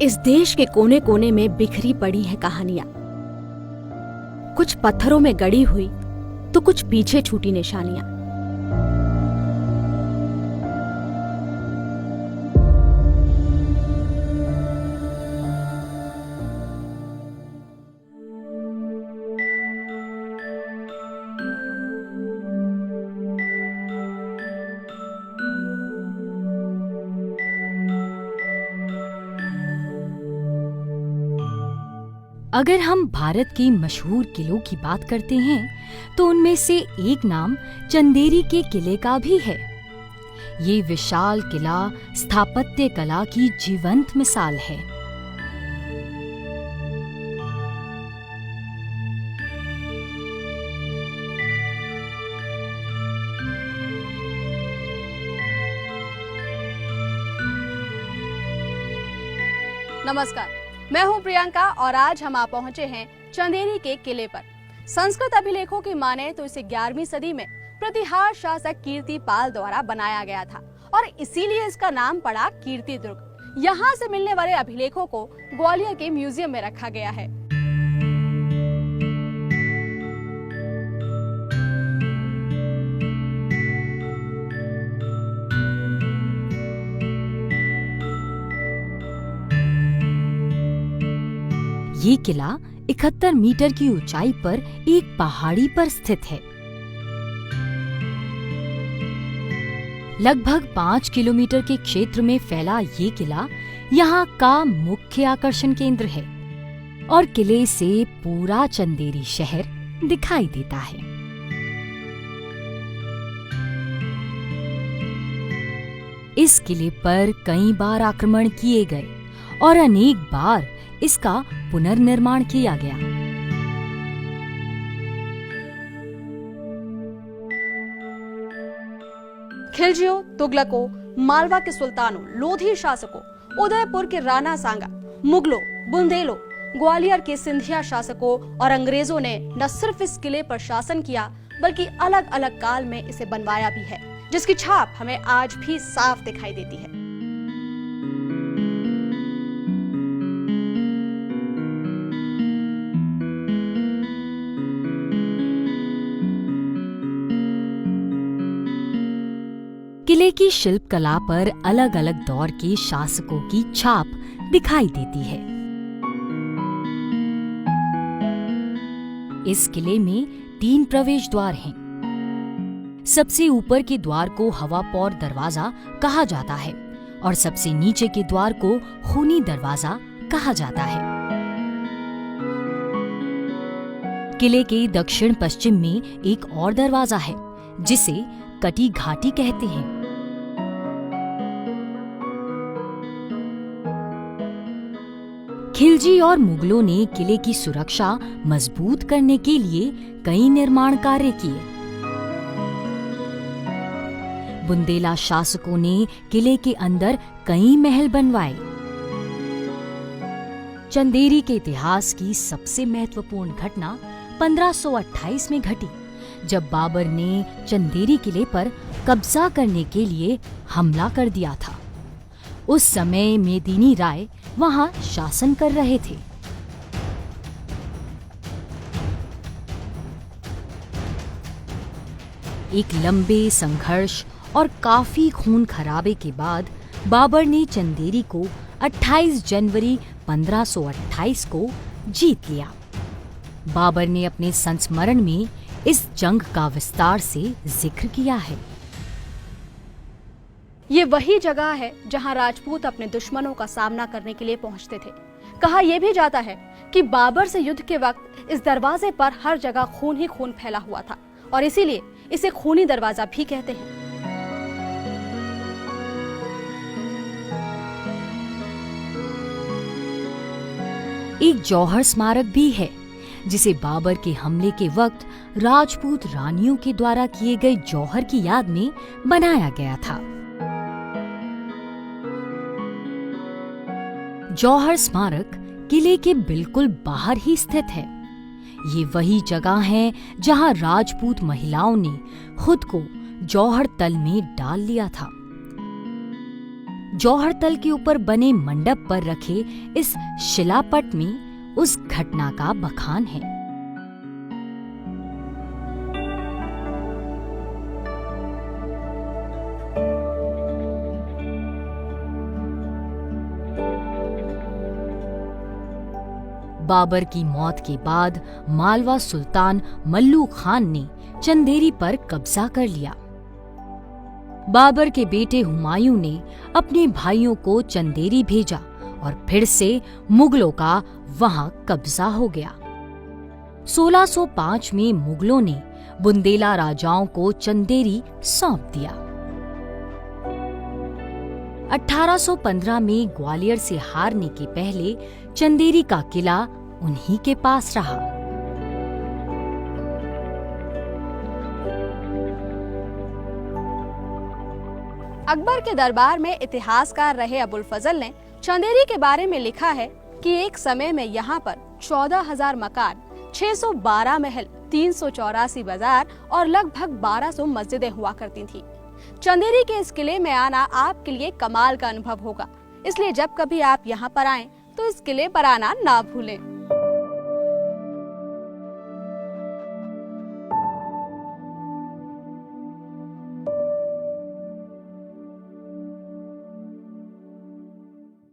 इस देश के कोने कोने में बिखरी पड़ी हैं कहानियां, कुछ पत्थरों में गड़ी हुई तो कुछ पीछे छूटी निशानियां। अगर हम भारत के मशहूर किलों की बात करते हैं तो उनमें से एक नाम चंदेरी के किले का भी है। ये विशाल किला स्थापत्य कला की जीवंत मिसाल है। नमस्कार, मैं हूं प्रियंका और आज हम आ पहुंचे हैं चंदेरी के किले पर। संस्कृत अभिलेखों की माने तो इसे 11वीं सदी में प्रतिहार शासक कीर्तिपाल द्वारा बनाया गया था और इसीलिए इसका नाम पड़ा कीर्ति दुर्ग। यहाँ से मिलने वाले अभिलेखों को ग्वालियर के म्यूजियम में रखा गया है। ये किला 71 मीटर की ऊंचाई पर एक पहाड़ी पर स्थित है। लगभग 5 किलोमीटर के क्षेत्र में फैला ये किला यहाँ का मुख्य आकर्षण केंद्र है और किले से पूरा चंदेरी शहर दिखाई देता है। इस किले पर कई बार आक्रमण किए गए और अनेक बार इसका पुनर्निर्माण किया गया। खिलजियों, तुगलकों, मालवा के सुल्तानों, लोधी शासकों, उदयपुर के राणा सांगा, मुगलों, बुंदेलों, ग्वालियर के सिंधिया शासकों और अंग्रेजों ने न सिर्फ इस किले पर शासन किया बल्कि अलग अलग काल में इसे बनवाया भी है, जिसकी छाप हमें आज भी साफ दिखाई देती है। किले की शिल्प कला पर अलग अलग दौर के शासकों की छाप दिखाई देती है। इस किले में 3 प्रवेश द्वार हैं। सबसे ऊपर के द्वार को हवापौर दरवाजा कहा जाता है और सबसे नीचे के द्वार को खूनी दरवाजा कहा जाता है। किले के दक्षिण पश्चिम में एक और दरवाजा है जिसे कटी घाटी कहते हैं। खिलजी और मुगलों ने किले की सुरक्षा मजबूत करने के लिए कई निर्माण कार्य किए। बुंदेला शासकों ने किले के अंदर कई महल बनवाए। चंदेरी के इतिहास की सबसे महत्वपूर्ण घटना 1528 में घटी, जब बाबर ने चंदेरी किले पर कब्जा करने के लिए हमला कर दिया था। उस समय मेदिनी राय वहां शासन कर रहे थे। एक लंबे संघर्ष और काफी खून खराबे के बाद बाबर ने चंदेरी को 28 जनवरी 1528 को जीत लिया। बाबर ने अपने संस्मरण में इस जंग का विस्तार से जिक्र किया है। ये वही जगह है जहां राजपूत अपने दुश्मनों का सामना करने के लिए पहुंचते थे। कहा यह भी जाता है कि बाबर से युद्ध के वक्त इस दरवाजे पर हर जगह खून ही खून फैला हुआ था और इसीलिए इसे खूनी दरवाजा भी कहते हैं। एक जौहर स्मारक भी है जिसे बाबर के हमले के वक्त राजपूत रानियों के द्वारा किए गए जौहर की याद में बनाया गया था। जौहर स्मारक किले के बिल्कुल बाहर ही स्थित है। ये वही जगह है जहां राजपूत महिलाओं ने खुद को जौहर तल में डाल लिया था। जौहर तल के ऊपर बने मंडप पर रखे इस शिलापट में उस घटना का बखान है। बाबर की मौत के बाद मालवा सुल्तान मल्लू खान ने चंदेरी पर कब्जा कर लिया। बाबर के बेटे हुमायूं ने अपने भाइयों को चंदेरी भेजा और फिर से मुगलों का वहां कब्जा हो गया। 1605 में मुगलों ने बुंदेला राजाओं को चंदेरी सौंप दिया। 1815 में ग्वालियर से हारने के पहले चंदेरी का किला उन्हीं के पास रहा। अकबर के दरबार में इतिहासकार रहे अबुल फजल ने चंदेरी के बारे में लिखा है कि एक समय में यहाँ पर 14,000 मकान, 612 महल, 384 बाजार और लगभग 1200 मस्जिदें हुआ करती थीं। चंदेरी के इस किले में आना आपके लिए कमाल का अनुभव होगा, इसलिए जब कभी आप यहाँ पर आएं तो इस किले पर आना ना भूलें।